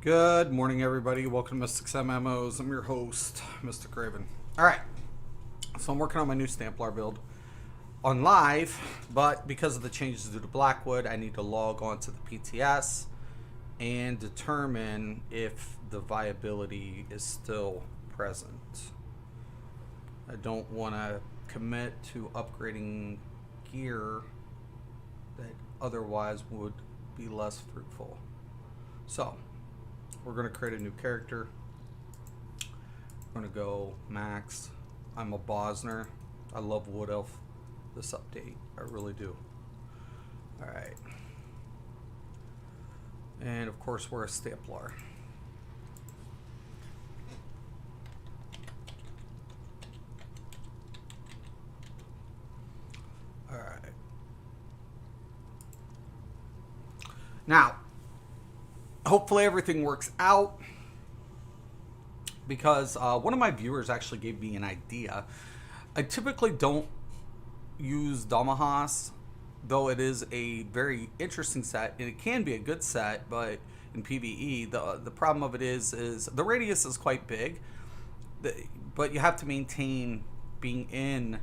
Good morning, everybody. Welcome to Mystics MMOs. I'm your host, Mystic Raven. All right, so I'm working on my new Stamplar build on live, but because of the changes due to Blackwood, I need to log on to the PTS and determine if the viability is still present. I don't want to commit to upgrading gear that otherwise would be less fruitful. So, we're going to create a new character. I'm going to go max. I'm a Bosner. I love Wood Elf this update. I really do. Alright. And of course we're a Stamplar. Alright. Now, hopefully everything works out, because one of my viewers actually gave me an idea. I typically don't use Domahas, though it is a very interesting set and it can be a good set, but in PvE the problem of it is the radius is quite big, but you have to maintain being in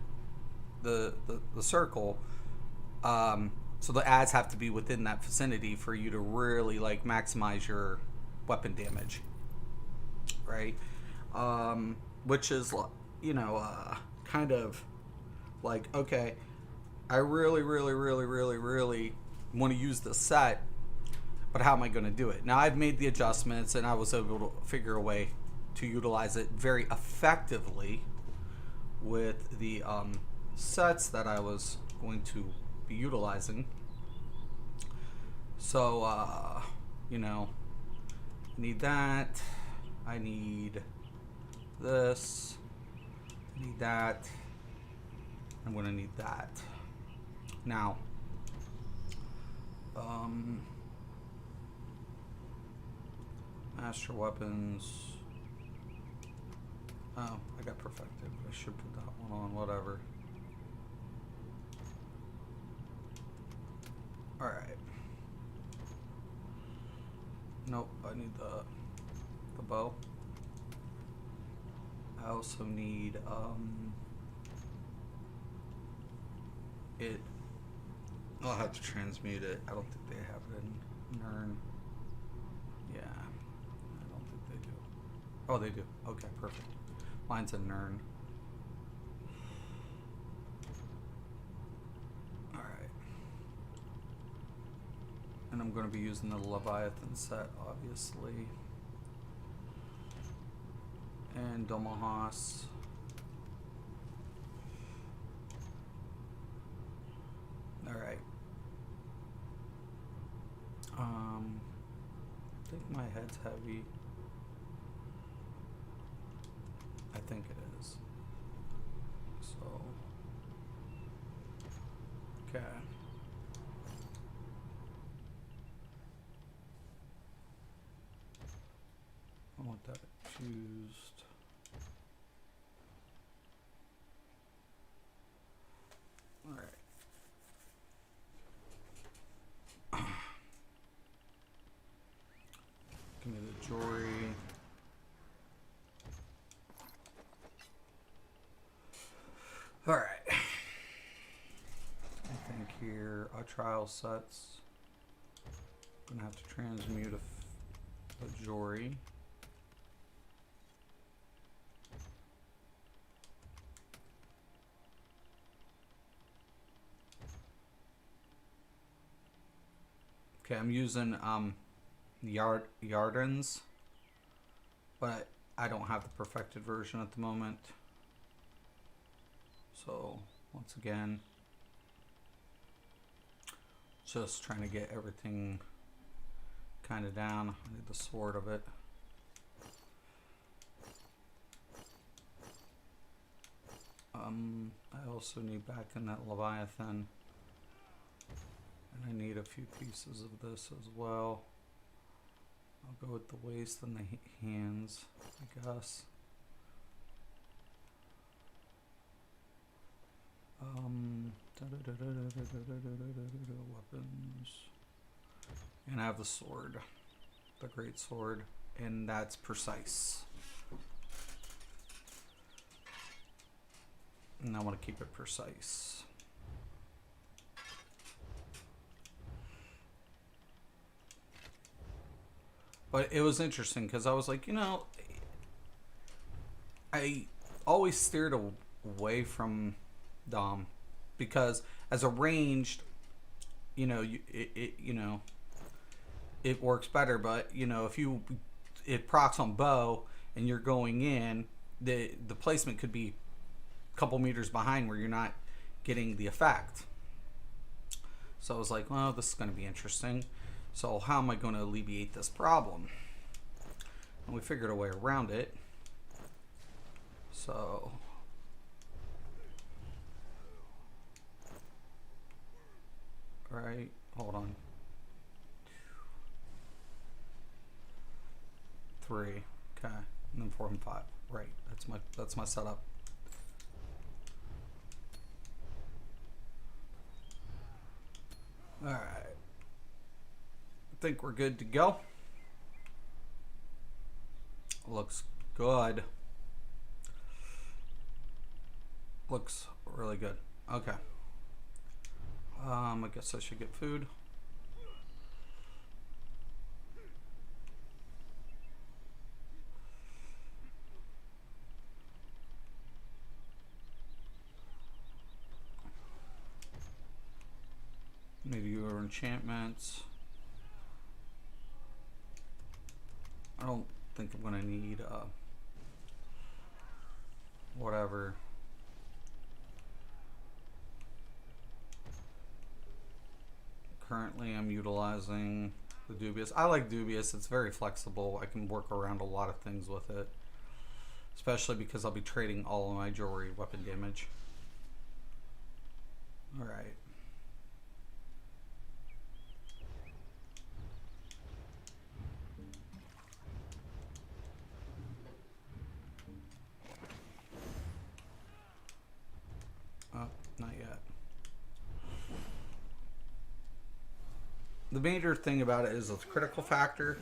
the circle. So the ads have to be within that vicinity for you to really like maximize your weapon damage, right? Which is, you know, kind of like, okay, I really want to use this set, but how am I going to do it? Now I've made the adjustments and I was able to figure a way to utilize it very effectively with the sets that I was going to be utilizing. So you know, I need that, I need this, I need that, I'm gonna need that. Now master weapons, oh, I got perfected. I should put that one on, whatever. Alright. Nope, I need the bow. I also need it. I'll have to transmute it. I don't think they have it in Nern. Yeah, I don't think they do. Oh, they do. Okay, perfect. Mine's in Nern. And I'm going to be using the Leviathan set, obviously. And Domahas. Alright. I think my head's heavy. I think it is. So. Okay. I want that fused. All right. Give me the jewelry. All right. I think here trial sets. I'm gonna have to transmute a jewelry. Okay, I'm using Yardens, but I don't have the perfected version at the moment. So once again, just trying to get everything kind of down. I need the sword of it. I also need back in that Leviathan. And I need a few pieces of this as well. I'll go with the waist and the hands, I guess. Weapons. And I have the sword. the great sword, and that's precise. And I want to keep it precise. But it was interesting because I was like, you know, I always steered away from Dom because as a ranged, you know, it works better. But you know, if it procs on bow and you're going in, the placement could be a couple meters behind where you're not getting the effect. So I was like, well, this is going to be interesting. So how am I going to alleviate this problem? And we figured a way around it. So right, hold on. 3, okay, and then 4 and 5. Right, that's my setup. All right, I think we're good to go. Looks good. Looks really good. Okay. I guess I should get food. Maybe your enchantments. I don't think I'm gonna need whatever. Currently I'm utilizing the Dubious. I like Dubious. It's very flexible. I can work around a lot of things with it. Especially because I'll be trading all of my jewelry weapon damage. Alright. Oh, not yet. The major thing about it is its critical factor.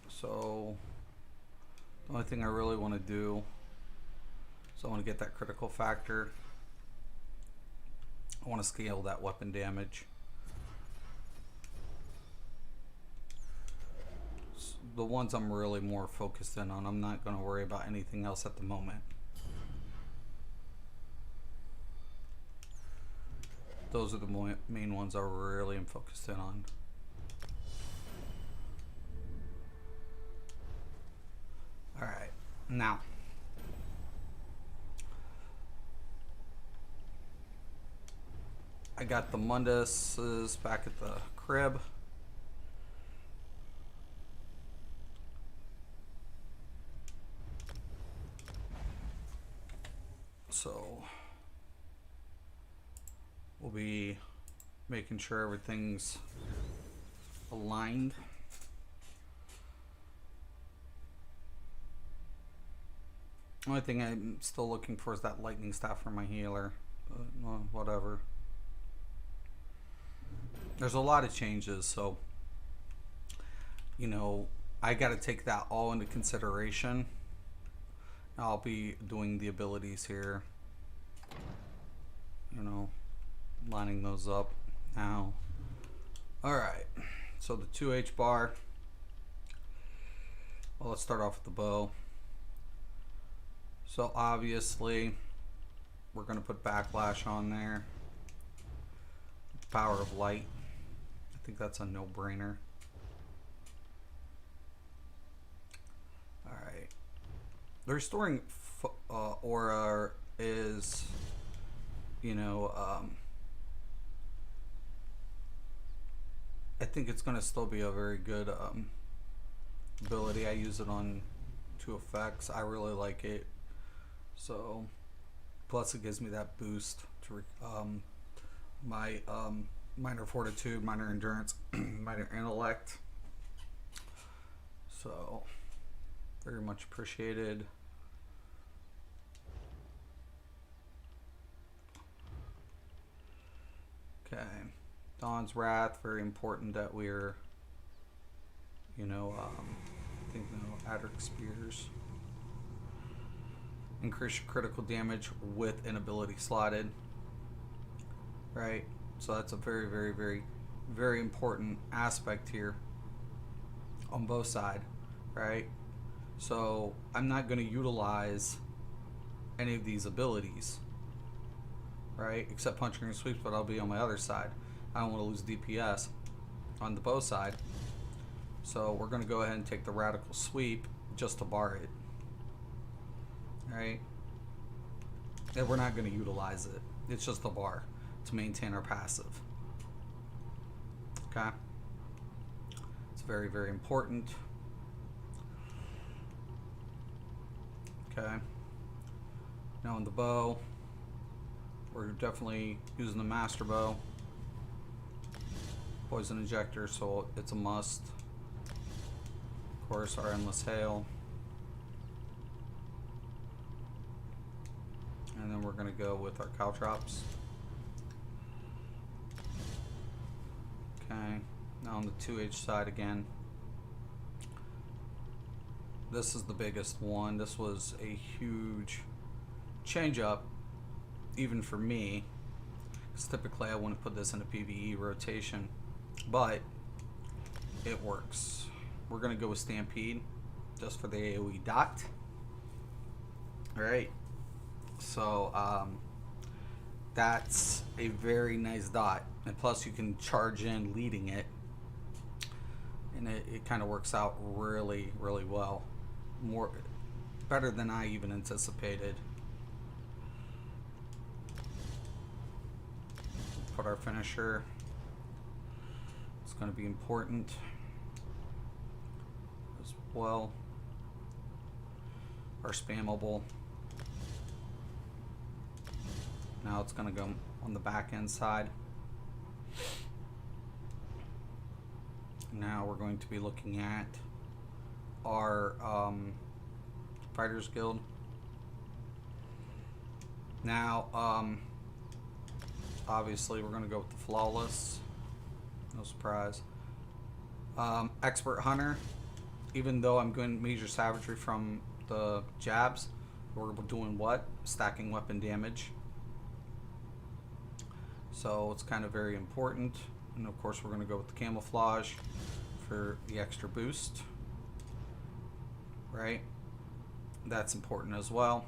So the only thing I really want to do is I want to get that critical factor. I want to scale that weapon damage. The ones I'm really more focused in on. I'm not going to worry about anything else at the moment. Those are the main ones I really am focused in on. Alright, now I got the Munduses back at the crib. So we'll be making sure everything's aligned. Only thing I'm still looking for is that lightning staff for my healer. Well, whatever. There's a lot of changes, so you know, I got to take that all into consideration. I'll be doing the abilities here, you know, lining those up now. Alright, so the 2H bar. Well, let's start off with the bow. So obviously we're going to put backlash on there. Power of light. I think that's a no-brainer. Alright. The restoring aura is, you know, I think it's going to still be a very good ability. I use it on 2 effects. I really like it. So, plus it gives me that boost to my minor fortitude, minor endurance, minor intellect. So, very much appreciated. Okay. Dawn's Wrath, very important that we're, I think Adric Spears. Increase your critical damage with an ability slotted. Right? So that's a very, very, very, very important aspect here on both sides. Right? So I'm not going to utilize any of these abilities. Right? Except punching and sweeps, but I'll be on my other side. I don't want to lose DPS on the bow side. So we're going to go ahead and take the radical sweep just to bar it. Right? And we're not going to utilize it. It's just a bar to maintain our passive. Okay? It's very, very important. Okay. Now on the bow, we're definitely using the master bow. Poison injector, so it's a must. Of course, our endless hail. And then we're going to go with our caltrops. Okay, now on the 2H side again. This is the biggest one. This was a huge change up, even for me, because typically I wouldn't put this in a PvE rotation, but it works. We're going to go with Stampede just for the AoE dot. Alright, so that's a very nice dot, and plus you can charge in leading it, and it kind of works out really, really well. Better than I even anticipated. Put our finisher. It's going to be important as well. Our spammable. Now it's going to go on the back end side. Now we're going to be looking at our Fighters Guild. Now, obviously we're going to go with the Flawless. No surprise. Expert Hunter. Even though I'm going major savagery from the jabs, we're doing what? Stacking weapon damage. So it's kind of very important. And of course we're going to go with the camouflage for the extra boost. Right? That's important as well.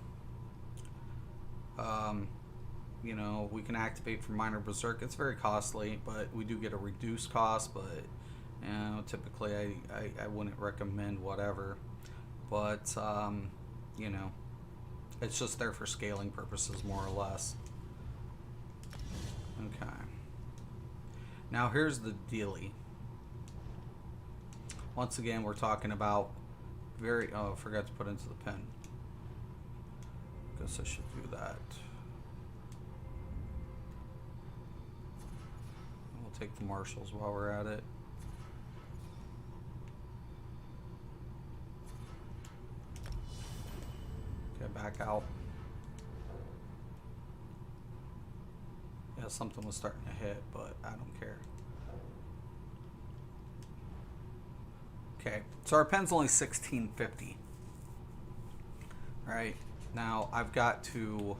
You know, we can activate for minor berserk. It's very costly, but we do get a reduced cost, but you know, typically I wouldn't recommend whatever. But you know, it's just there for scaling purposes more or less. Okay. Now here's the dealie. Once again, we're talking about I forgot to put into the pen. Guess I should do that. We'll take the marshals while we're at it. Okay, back out. Yeah, something was starting to hit, but I don't care. Okay, so our pen's only 1650. Right, now I've got to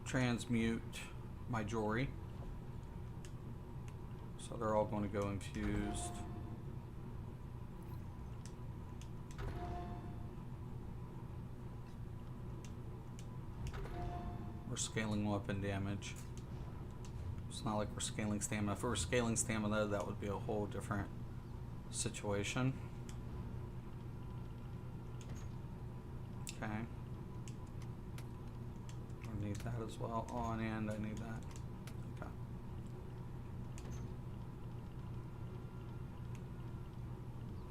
transmute my jewelry. So they're all going to go infused. We're scaling weapon damage. It's not like we're scaling stamina. If we were scaling stamina, that would be a whole different situation. Okay. I need that as well. On and I need that. Okay.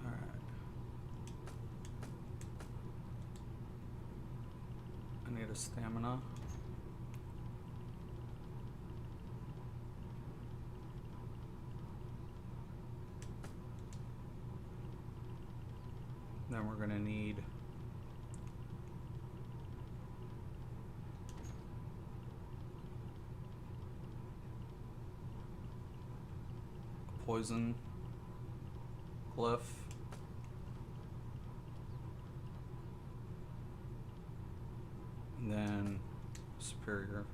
Alright. I need a stamina. Then we're going to need poison glyph. And then superior.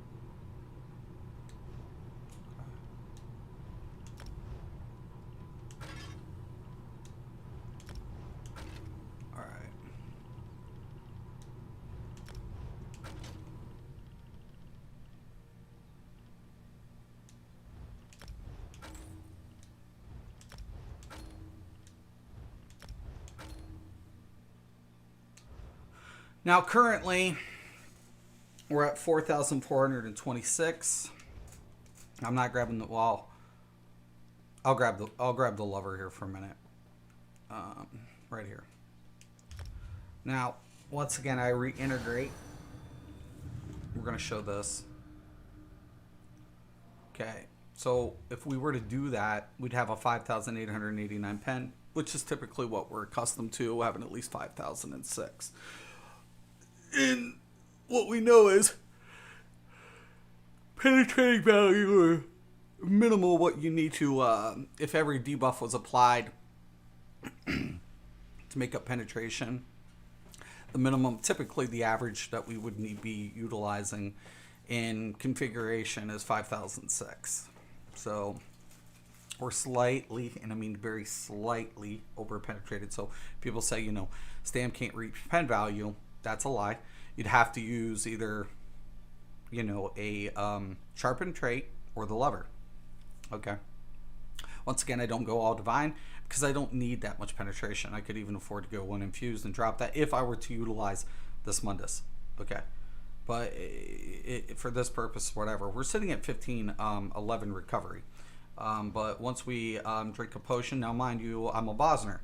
All right. Now currently we're at 4,426. I'm not grabbing the wall. I'll grab the lever here for a minute. Right here. Now, once again, I reintegrate. We're going to show this. Okay, so if we were to do that, we'd have a 5,889 pen, which is typically what we're accustomed to, having at least 5,006. And what we know is penetrating value or minimal what you need to, if every debuff was applied to make up penetration, the minimum, typically the average that we would need be utilizing in configuration is 5,006. So we're slightly, and I mean very slightly, over penetrated. So people say, you know, Stam can't reach pen value. That's a lie. You'd have to use either, you know, a sharpened trait or the lever. Okay. Once again, I don't go all divine because I don't need that much penetration. I could even afford to go one infused and drop that if I were to utilize this Mundus. Okay. But for this purpose, whatever, we're sitting at 1511 recovery. But once we drink a potion, now mind you, I'm a Bosner.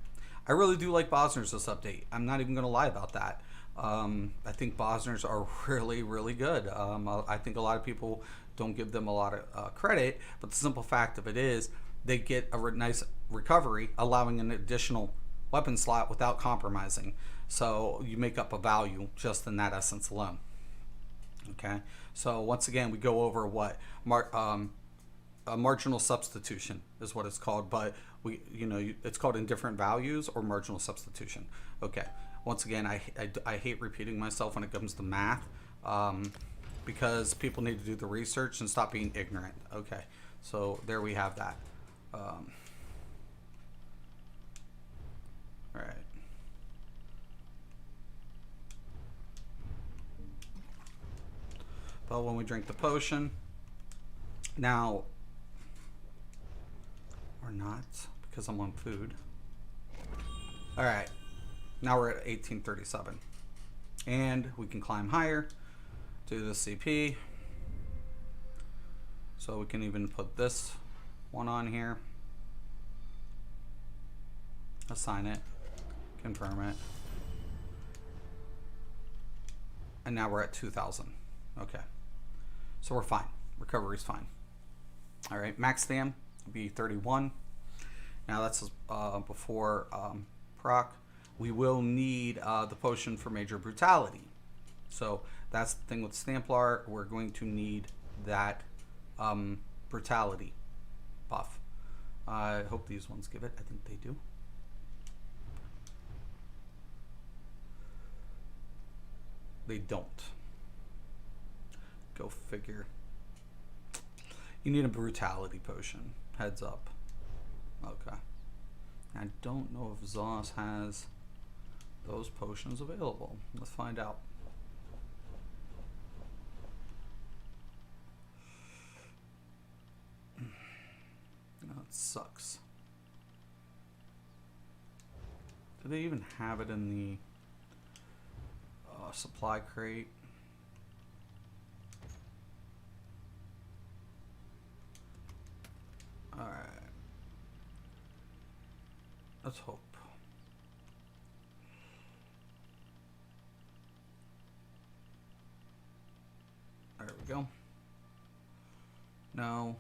I really do like Bosners this update. I'm not even going to lie about that. I think Bosners are really, really good. I think a lot of people don't give them a lot of credit, but the simple fact of it is they get a nice recovery, allowing an additional weapon slot without compromising. So you make up a value just in that essence alone. Okay, so once again, we go over what a marginal substitution is what it's called, but it's called indifferent values or marginal substitution. Okay, once again, I hate repeating myself when it comes to math, because people need to do the research and stop being ignorant. Okay, so there we have that. All right. But when we drink the potion, now, or not, because I'm on food. All right, now we're at 1837. And we can climb higher, do the CP. So we can even put this one on here. Assign it, confirm it. And now we're at 2,000. Okay. So we're fine. Recovery's fine. All right, max stam will be 31. Now that's before proc. We will need the potion for major brutality. So that's the thing with Stamplar. We're going to need that brutality buff. I hope these ones give it. I think they do. They don't. Go figure. You need a brutality potion. Heads up. Okay. I don't know if Zos has those potions available. Let's find out. That sucks. Do they even have it in the supply crate? All right. Let's hope. There we go. No.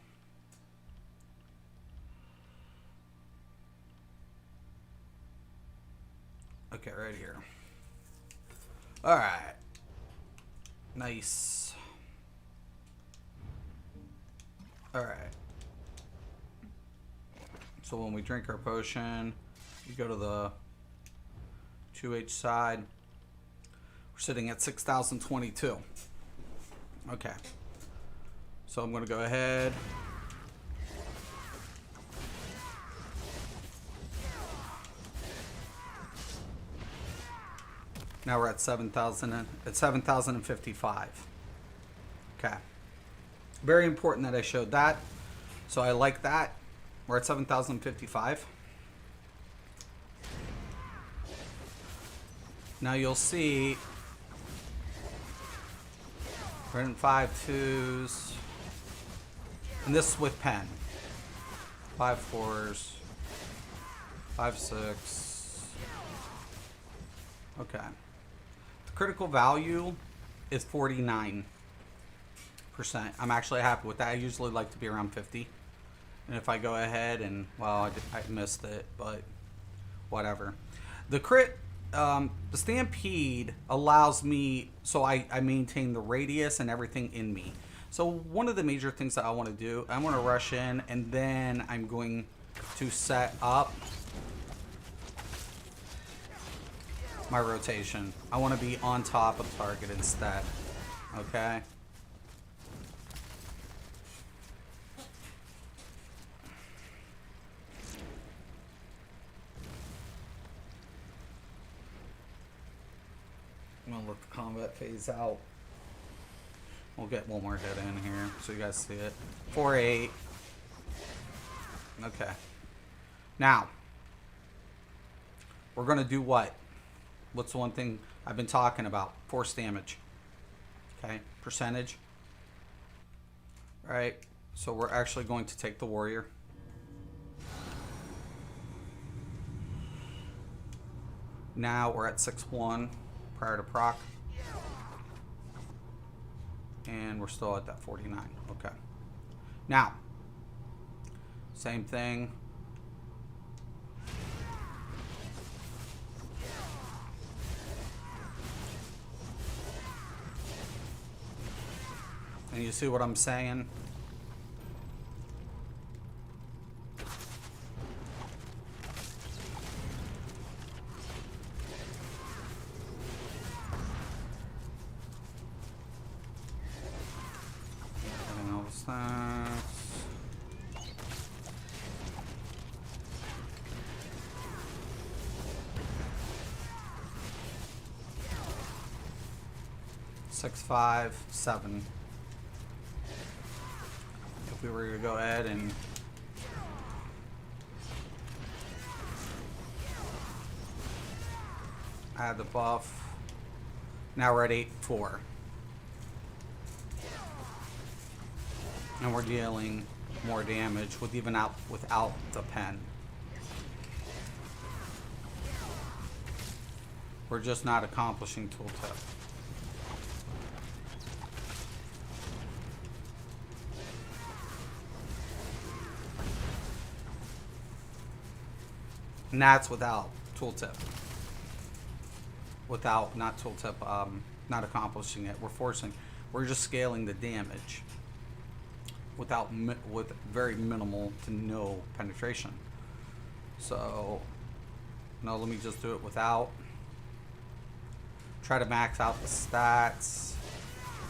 Okay, right here. All right. Nice. All right. So when we drink our potion, we go to the 2H side. We're sitting at 6,022. Okay. So I'm going to go ahead. Now we're at 7,000. At 7,055. Okay. Very important that I showed that. So I like that. We're at 7,055. Now you'll see we're in 5 2s. And this is with pen. 5 4s. 5 6. Okay. The critical value is 49%. I'm actually happy with that. I usually like to be around 50. And if I go ahead and, well, I missed it, but whatever. The crit, the Stampede allows me, so I maintain the radius and everything in me. So one of the major things that I want to do, I want to rush in, and then I'm going to set up my rotation. I want to be on top of the target instead. Okay? I'm gonna let the combat phase out. We'll get one more hit in here so you guys see it. 4-8. Okay. Now, we're gonna do what? What's the one thing I've been talking about? Force damage. Okay, percentage. All right, so we're actually going to take the warrior. Now we're at 6-1 prior to proc. And we're still at that 49. Okay. Now, same thing. And you see what I'm saying? Stats. Six, 5, 7. If we were to go ahead and add the buff, now we're at 8-4. And we're dealing more damage with without the pen. We're just not accomplishing tooltip. And that's without tooltip. Without not tooltip, not accomplishing it. We're just scaling the damage. With very minimal to no penetration. So no, let me just do it without. Try to max out the stats,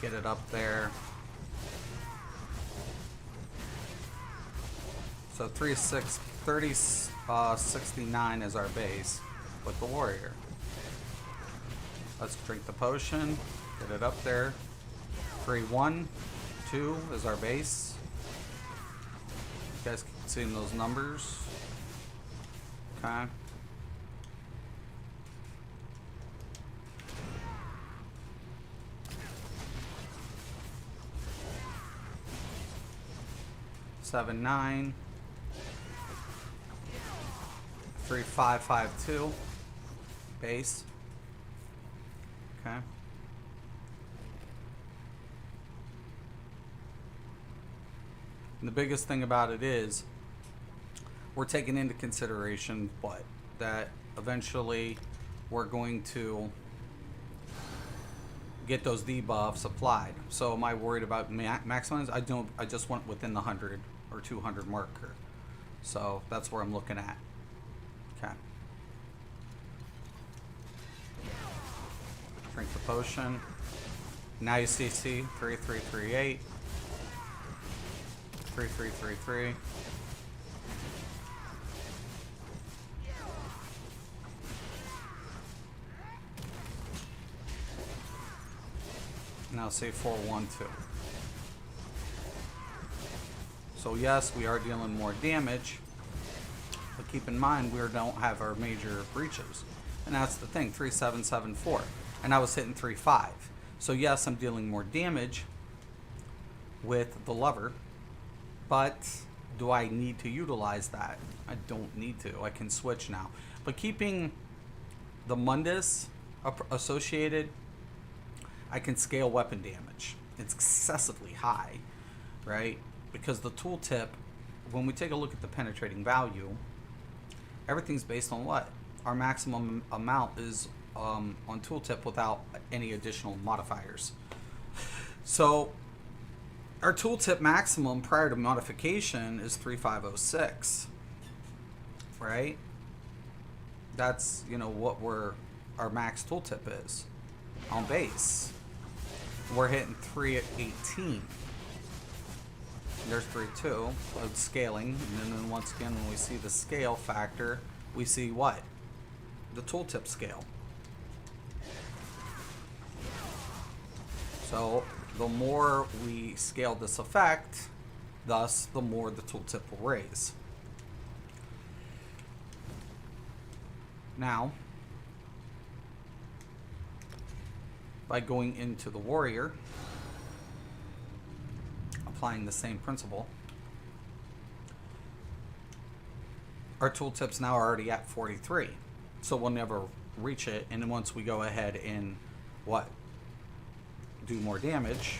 get it up there. So 69 is our base with the warrior. Let's drink the potion, get it up there. 3-1, 2 is our base. You guys can see those numbers. Okay. Seven, 9. 3, 5, 5, 2. Base. Okay. And the biggest thing about it is we're taking into consideration that eventually we're going to get those debuffs applied. So am I worried about maximums? I just went within the 100 or 200 marker. So that's where I'm looking at. Okay. Drink the potion. Now you see 3338. 3333. Now say 412. So yes, we are dealing more damage, but keep in mind we don't have our major breaches. And that's the thing, 3774. And I was hitting 3.5. So yes, I'm dealing more damage with the lever, but do I need to utilize that? I don't need to. I can switch now. But keeping the Mundus associated, I can scale weapon damage. It's excessively high, right? Because the tooltip, when we take a look at the penetrating value, everything's based on what? Our maximum amount is on tooltip without any additional modifiers. So our tooltip maximum prior to modification is 3506, right? That's, you know, what our max tooltip is on base. We're hitting 3 at 18. There's 3.2 of scaling, and then once again, when we see the scale factor, we see what? The tooltip scale. So the more we scale this effect, thus the more the tooltip will raise. Now, by going into the warrior, applying the same principle, our tooltips now are already at 43. So we'll never reach it. And then once we go ahead and do more damage,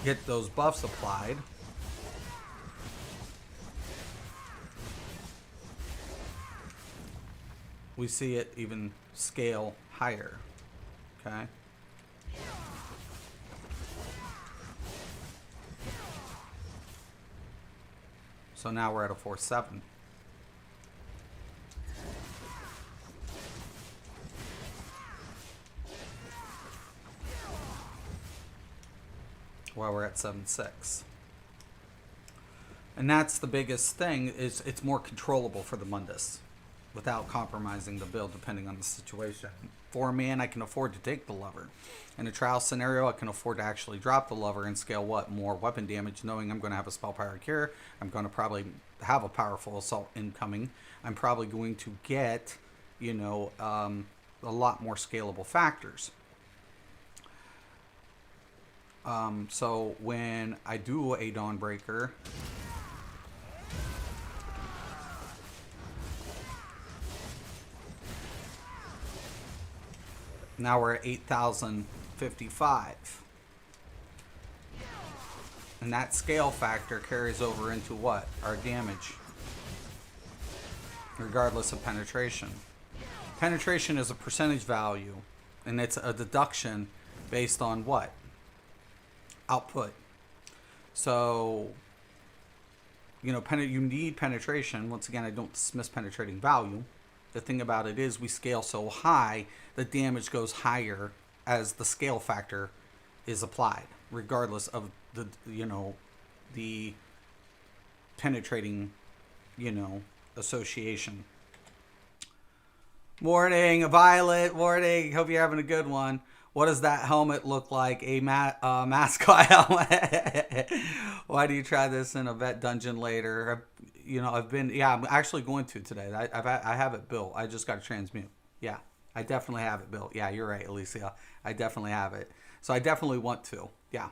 get those buffs applied, we see it even scale higher. Okay. So now we're at a 4.7. While we're at 7.6. And that's the biggest thing, is it's more controllable for the Mundus without compromising the build depending on the situation. 4-man, I can afford to take the lever. In a trial scenario, I can afford to actually drop the lever and scale more weapon damage, knowing I'm going to have a spell power cure. I'm going to probably have a powerful assault incoming. I'm probably going to get, you know, a lot more scalable factors. So when I do a Dawnbreaker, now we're at 8,055. And that scale factor carries over into what? Our damage. Regardless of penetration. Penetration is a percentage value. And it's a deduction based on what? Output. So, you know, you need penetration. Once again, I don't dismiss penetrating value. The thing about it is we scale so high, the damage goes higher as the scale factor is applied, regardless of the, you know, the penetrating, you know, association. Morning, Violet. Morning. Hope you're having a good one. What does that helmet look like? A mascot helmet. Why do you try this in a vet dungeon later? I'm actually going to today. I have it built. I just got to transmute. Yeah, I definitely have it built. Yeah, you're right, Alicia. I definitely have it. So I definitely want to. Yeah.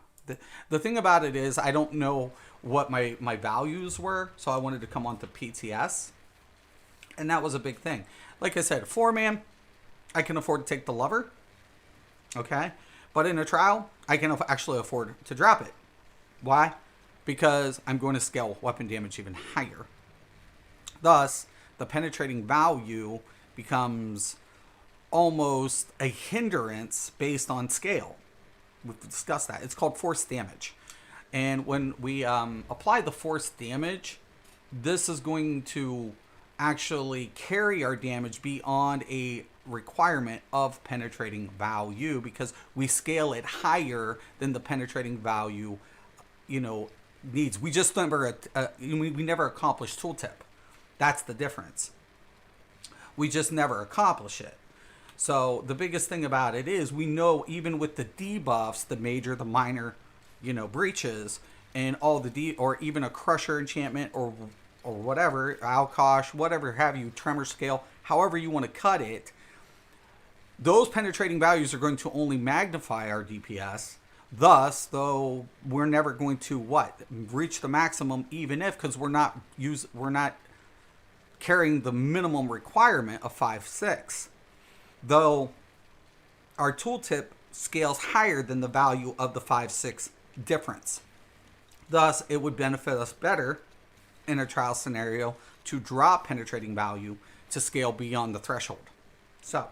The thing about it is I don't know what my values were, so I wanted to come on to PTS. And that was a big thing. Like I said, 4-man, I can afford to take the lever. Okay, but in a trial, I can actually afford to drop it. Why? Because I'm going to scale weapon damage even higher. Thus, the penetrating value becomes almost a hindrance based on scale. We've discussed that. It's called force damage. And when we apply the force damage, this is going to actually carry our damage beyond a requirement of penetrating value, because we scale it higher than the penetrating value, needs. We just never we never accomplish tooltip. That's the difference. We just never accomplish it. So the biggest thing about it is, we know even with the debuffs, the major, the minor, breaches, and all the or even a crusher enchantment, or whatever, Alkosh, whatever have you, tremor scale, however you want to cut it, those penetrating values are going to only magnify our DPS. Thus, though, we're never going to reach the maximum, even if, because we're not carrying the minimum requirement of 5/6. Though our tooltip scales higher than the value of the 5/6 difference. Thus, it would benefit us better in a trial scenario to drop penetrating value to scale beyond the threshold. So,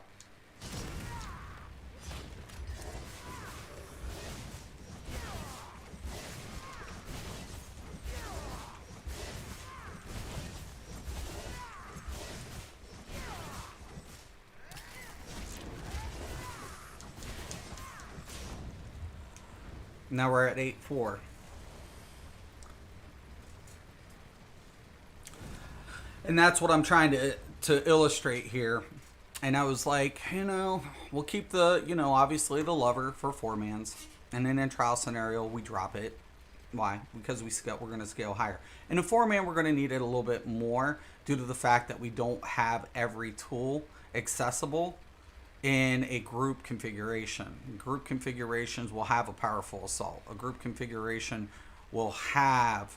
now we're at 8-4. And that's what I'm trying to illustrate here. And I was like, we'll keep the, obviously the lover for 4-mans. And then in trial scenario, we drop it. Why? Because we're going to scale higher. In a 4-man, we're going to need it a little bit more due to the fact that we don't have every tool accessible in a group configuration. Group configurations will have a powerful assault. A group configuration will have,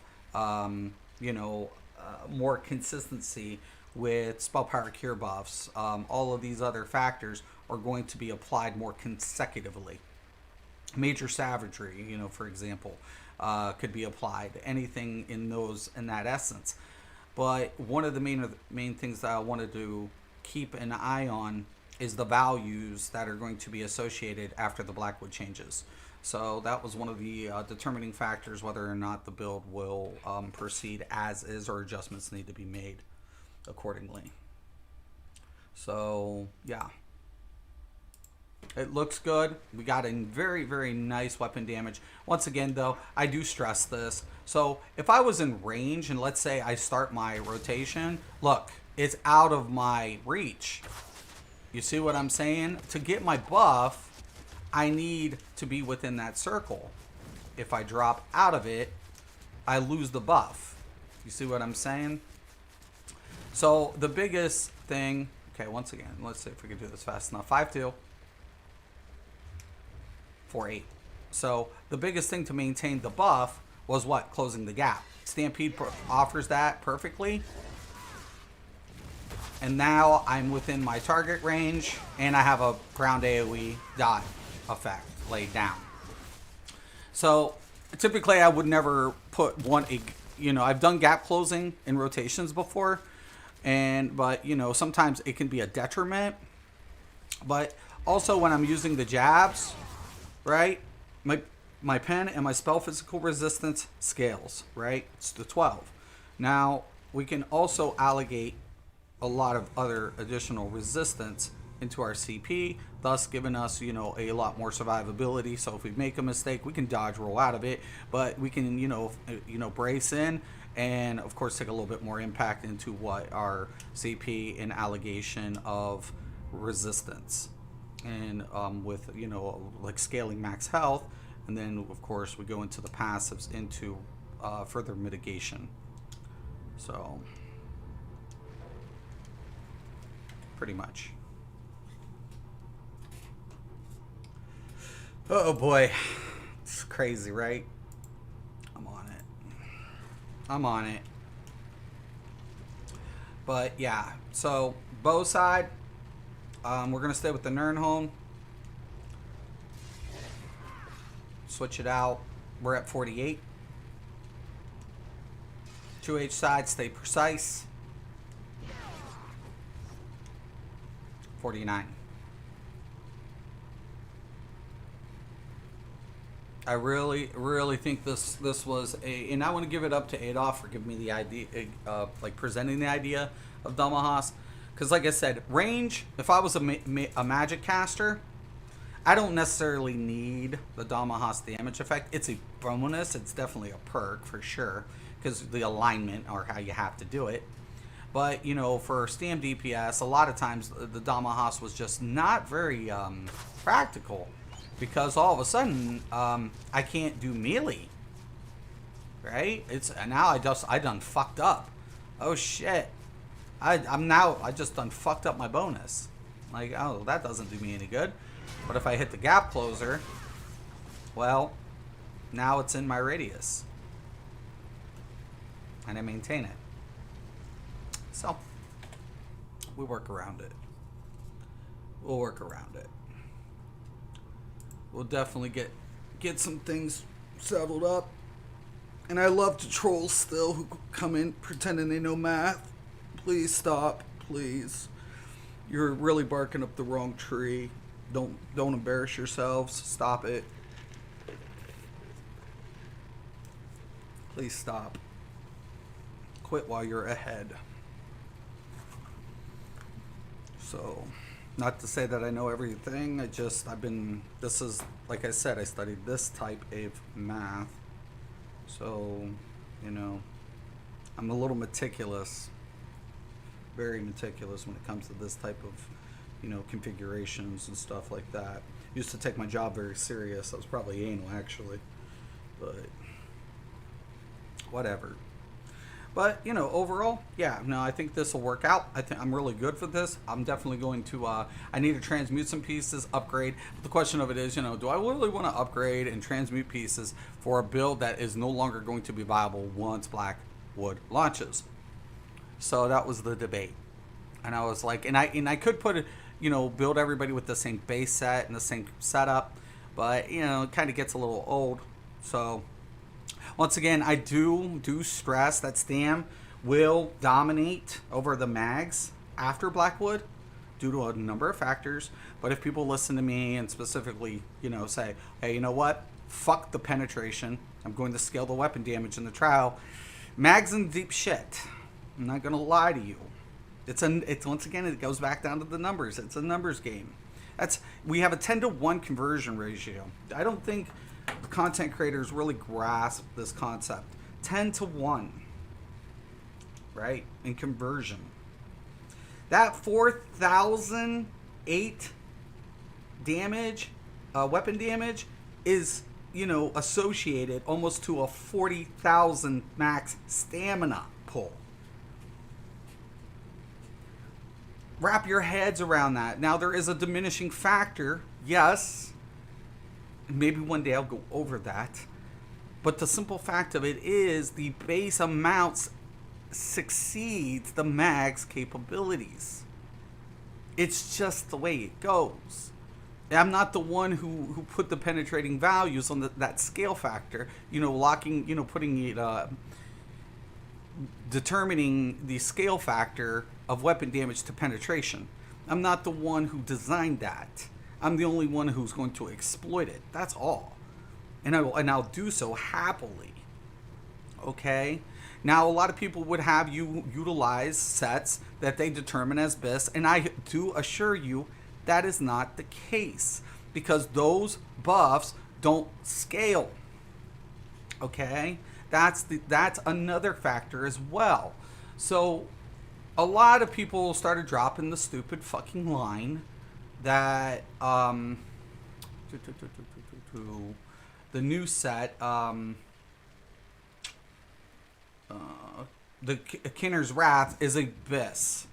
more consistency with spell power cure buffs. All of these other factors are going to be applied more consecutively. Major savagery, for example, could be applied. Anything in that essence. But one of the main things that I wanted to keep an eye on is the values that are going to be associated after the Blackwood changes. So that was one of the determining factors whether or not the build will proceed as is, or adjustments need to be made accordingly. So yeah, it looks good. We got a very, very nice weapon damage. Once again, though, I do stress this. So if I was in range and let's say I start my rotation, look, it's out of my reach. You see what I'm saying? To get my buff, I need to be within that circle. If I drop out of it, I lose the buff. You see what I'm saying? So the biggest thing, okay, once again, let's see if we can do this fast enough. 5-2, 4-8. So the biggest thing to maintain the buff was what? Closing the gap. Stampede offers that perfectly. And now I'm within my target range, and I have a ground AoE dot effect laid down. So typically I would never put I've done gap closing in rotations before, but sometimes it can be a detriment. But also when I'm using the jabs, right, my pen and my spell physical resistance scales, right? It's the 12. Now we can also allocate a lot of other additional resistance into our CP, thus giving us, a lot more survivability. So if we make a mistake, we can dodge roll out of it, but we can, brace in, and of course take a little bit more impact into what our CP and allegation of resistance, and with like scaling max health, and then of course we go into the passives into further mitigation. So pretty much. Oh boy, it's crazy, right? I'm on it. But yeah, so bow side, we're gonna stay with the Nirnholm. Switch it out. We're at 48. 2H side, stay precise. 49. I really, really think this was and I want to give it up to Adolf for giving me the idea, like presenting the idea of Damahas, because like I said, range. If I was a magic caster, I don't necessarily need the Damahas damage effect. It's a bonus. It's definitely a perk for sure, because the alignment or how you have to do it. But for Stam DPS, a lot of times the Damahas was just not very practical, because all of a sudden I can't do melee. Right? It's now I done fucked up. Oh shit! I just done fucked up my bonus. Like, oh, that doesn't do me any good. But if I hit the gap closer, well, now it's in my radius, and I maintain it. So we work around it. We'll work around it. We'll definitely get some things settled up. And I love to troll still who come in pretending they know math. Please stop, please. You're really barking up the wrong tree. Don't embarrass yourselves. Stop it. Please stop. Quit while you're ahead. So, not to say that I know everything. This is, like I said, I studied this type of math. So, I'm a little meticulous. Very meticulous when it comes to this type of, configurations and stuff like that. Used to take my job very serious. I was probably anal, actually. But, whatever. But, overall, yeah, no, I think this will work out. I think I'm really good for this. I'm definitely going to, I need to transmute some pieces, upgrade. But the question of it is, do I really want to upgrade and transmute pieces for a build that is no longer going to be viable once Blackwood launches? So that was the debate. And I was like, and I could put, build everybody with the same base set and the same setup. But, it kind of gets a little old. So once again, I do stress that Stam will dominate over the mags after Blackwood due to a number of factors. But if people listen to me and specifically, say, hey, you know what? Fuck the penetration. I'm going to scale the weapon damage in the trial. Mags in deep shit. I'm not going to lie to you. It's once again, it goes back down to the numbers. It's a numbers game. We have a 10-to-1 conversion ratio. I don't think the content creators really grasp this concept. 10-to-1, right? In conversion. That 4,008 damage, weapon damage, is, associated almost to a 40,000 max stamina pull. Wrap your heads around that. Now, there is a diminishing factor, yes. Maybe one day I'll go over that. But the simple fact of it is the base amounts succeeds the mag's capabilities. It's just the way it goes. I'm not the one who put the penetrating values on that scale factor. Locking, putting it, determining the scale factor of weapon damage to penetration. I'm not the one who designed that. I'm the only one who's going to exploit it. That's all. And I'll do so happily. Okay? Now, a lot of people would have you utilize sets that they determine as BIS, and I do assure you that is not the case, because those buffs don't scale. Okay? That's another factor as well. So, a lot of people started dropping the stupid fucking line that the new set, the Kinner's Wrath is a BIS.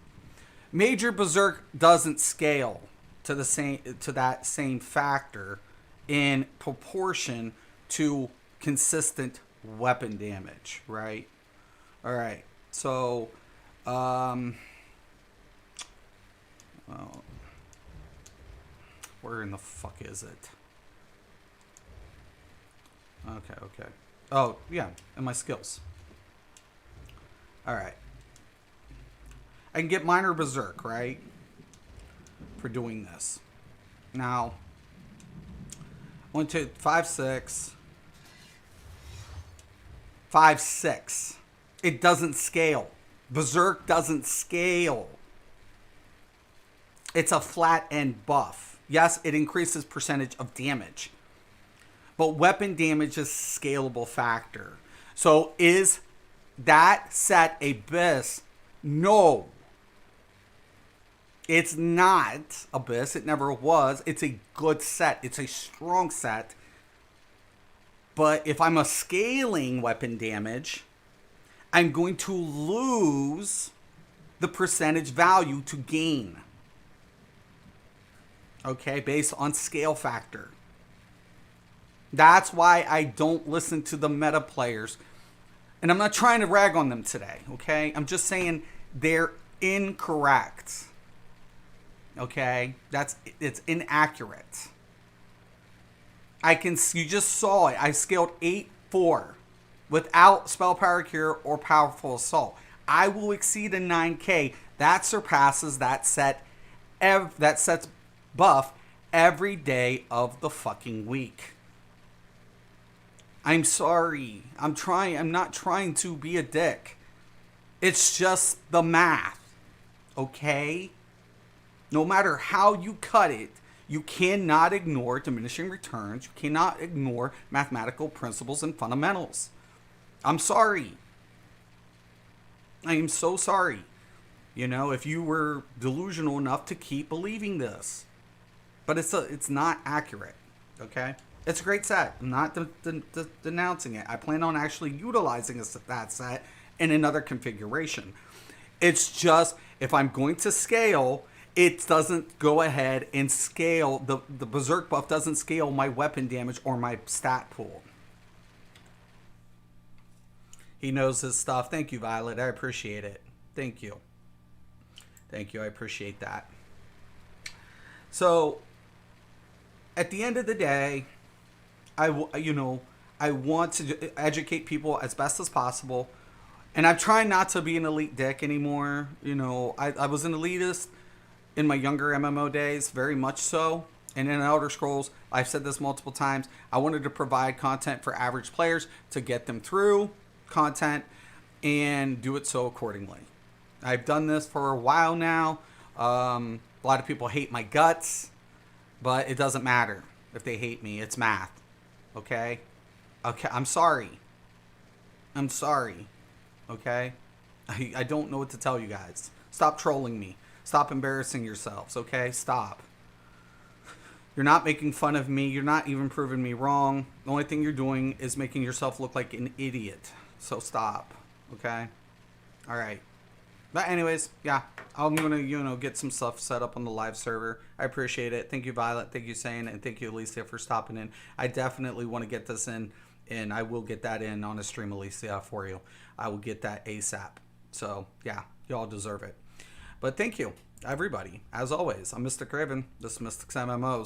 Major Berserk doesn't scale to that same factor in proportion to consistent weapon damage, right? All right. So, well, where in the fuck is it? Okay. Oh, yeah, and my skills. All right. I can get minor berserk, right? For doing this. Now, went to 5/6, 5, 6. It doesn't scale. Berserk doesn't scale. It's a flat end buff. Yes, it increases percentage of damage. But weapon damage is a scalable factor. So is that set Abyss? No. It's not Abyss. It never was. It's a good set. It's a strong set. But if I'm a scaling weapon damage, I'm going to lose the percentage value to gain. Okay, based on scale factor. That's why I don't listen to the meta players. And I'm not trying to rag on them today, okay? I'm just saying they're incorrect. Okay? It's inaccurate. You just saw it. I scaled 8-4 without Spell Power Cure or Powerful Assault. I will exceed a 9K. That surpasses that set's buff every day of the fucking week. I'm sorry. I'm not trying to be a dick. It's just the math. Okay? No matter how you cut it, you cannot ignore diminishing returns. You cannot ignore mathematical principles and fundamentals. I'm sorry. I am so sorry. You know, if you were delusional enough to keep believing this. But it's not accurate. Okay? It's a great set. I'm not denouncing it. I plan on actually utilizing that set in another configuration. It's just, if I'm going to scale, it doesn't go ahead and scale. The Berserk buff doesn't scale my weapon damage or my stat pool. He knows his stuff. Thank you, Violet. I appreciate it. Thank you. Thank you. I appreciate that. So, at the end of the day, I want to educate people as best as possible. And I'm trying not to be an elite dick anymore. You know, I was an elitist in my younger MMO days, very much so. And in Elder Scrolls, I've said this multiple times, I wanted to provide content for average players to get them through content and do it so accordingly. I've done this for a while now. A lot of people hate my guts, but it doesn't matter if they hate me. It's math. Okay? Okay, I'm sorry. I'm sorry. Okay? I don't know what to tell you guys. Stop trolling me. Stop embarrassing yourselves, okay? Stop. You're not making fun of me. You're not even proving me wrong. The only thing you're doing is making yourself look like an idiot. So stop, okay? All right. But anyways, yeah, I'm going to, get some stuff set up on the live server. I appreciate it. Thank you, Violet. Thank you, Sane. And thank you, Alicia, for stopping in. I definitely want to get this in, and I will get that in on a stream, Alicia, for you. I will get that ASAP. So, yeah, y'all deserve it. But thank you, everybody. As always, I'm Mystic Raven. This is Mystic's MMOs.